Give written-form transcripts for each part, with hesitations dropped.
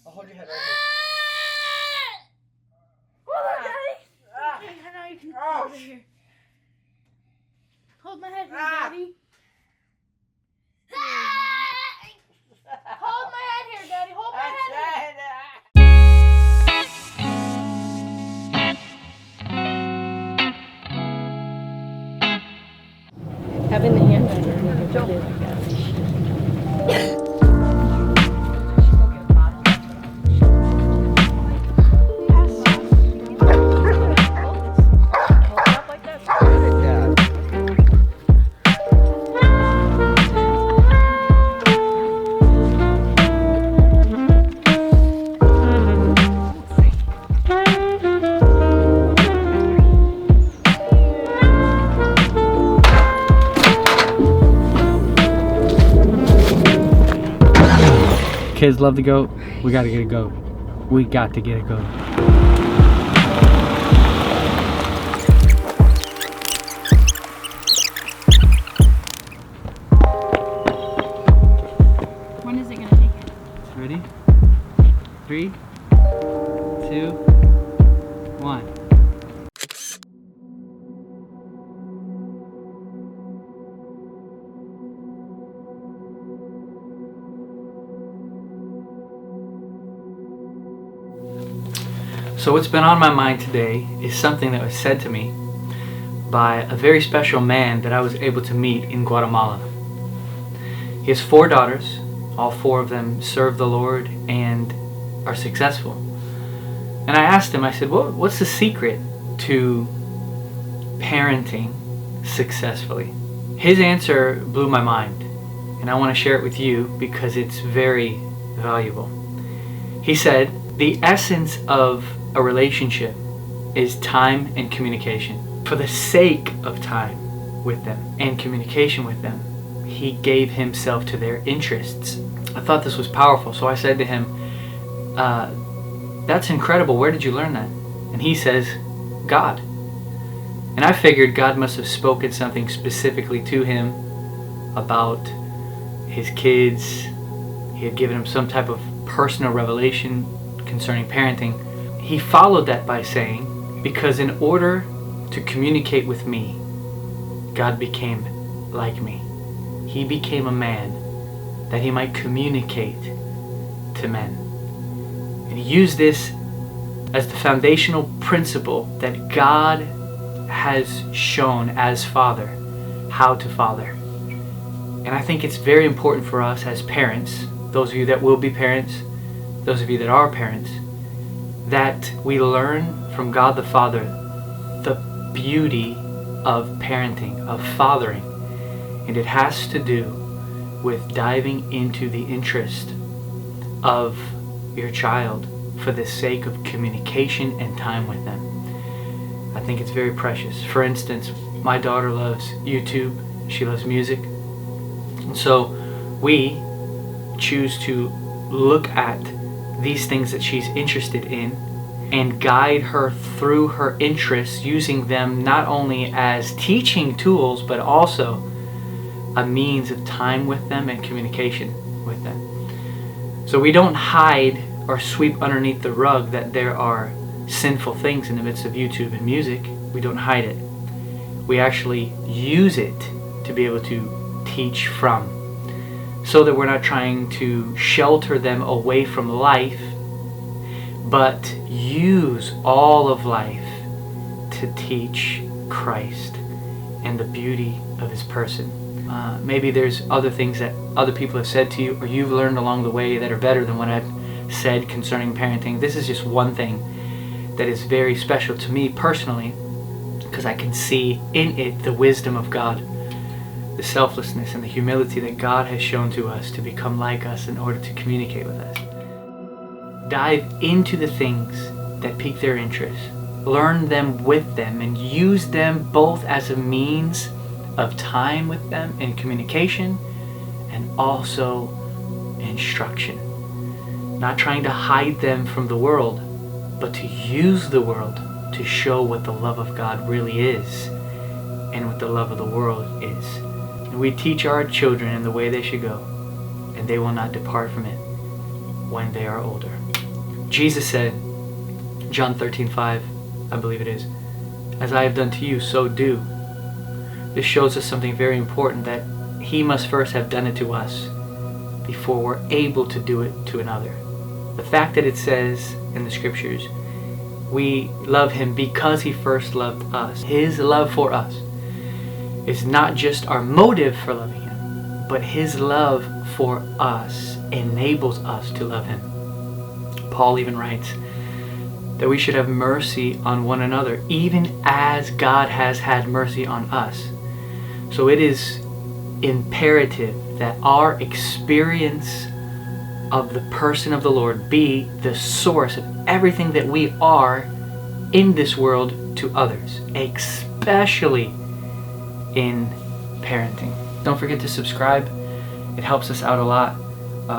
I'll hold your head right here. Okay, now you can hold it here. Hold my head here, Daddy. Hold my head here, Daddy. Hold my head here. Having the hand on your Kids love the goat. We gotta get a goat. We got to get a goat. When is it gonna take it? Ready? 3, 2, 1. So what's been on my mind today is something that was said to me by a very special man that I was able to meet in Guatemala. He has 4 daughters. All 4 of them serve the Lord and are successful. And I asked him, I said, what's the secret to parenting successfully? His answer blew my mind, and I want to share it with you because it's very valuable. He said, the essence of a relationship is time and communication. For the sake of time with them and communication with them, he gave himself to their interests. I thought this was powerful, so I said to him, that's incredible, where did you learn that? And he says, God. And I figured God must have spoken something specifically to him about his kids. He had given him some type of personal revelation concerning parenting. He followed that by saying, because in order to communicate with me, God became like me. He became a man that he might communicate to men. And he used this as the foundational principle that God has shown as Father how to father. And I think it's very important for us as parents, those of you that will be parents, those of you that are parents, that we learn from God the Father the beauty of parenting, of fathering. And it has to do with diving into the interest of your child for the sake of communication and time with them. I think it's very precious. For instance, my daughter loves YouTube, she loves music, and so we choose to look at these things that she's interested in and guide her through her interests, using them not only as teaching tools but also a means of time with them and communication with them. So we don't hide or sweep underneath the rug that there are sinful things in the midst of YouTube and music. We don't hide it. We actually use it to be able to teach from, so that we're not trying to shelter them away from life, but use all of life to teach Christ and the beauty of his person. Maybe there's other things that other people have said to you, or you've learned along the way that are better than what I've said concerning parenting. This is just one thing that is very special to me personally, because I can see in it the wisdom of God, the selflessness and the humility that God has shown to us to become like us in order to communicate with us. Dive into the things that pique their interest, learn them with them, and use them both as a means of time with them in communication and also instruction. Not trying to hide them from the world, but to use the world to show what the love of God really is and what the love of the world is. And we teach our children in the way they should go, and they will not depart from it. when they are older. Jesus said, John 13:5, I believe it is, "As I have done to you, so do." This shows us something very important, that He must first have done it to us before we're able to do it to another. The fact that it says in the scriptures, we love Him because He first loved us. His love for us is not just our motive for loving Him, but His love for us enables us to love Him. Paul even writes that we should have mercy on one another, even as God has had mercy on us. So it is imperative that our experience of the person of the Lord be the source of everything that we are in this world to others, especially in parenting. Don't forget to subscribe. It helps us out a lot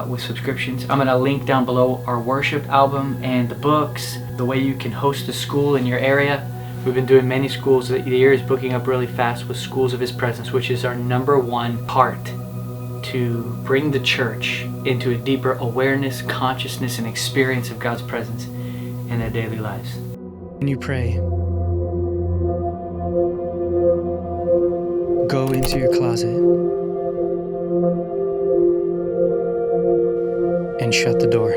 with subscriptions. I'm going to link down below our worship album and the books, the way you can host a school in your area. We've been doing many schools. The year is booking up really fast with Schools of His Presence, which is our #1 part to bring the church into a deeper awareness, consciousness, and experience of God's presence in their daily lives. When you pray, go into your closet and shut the door.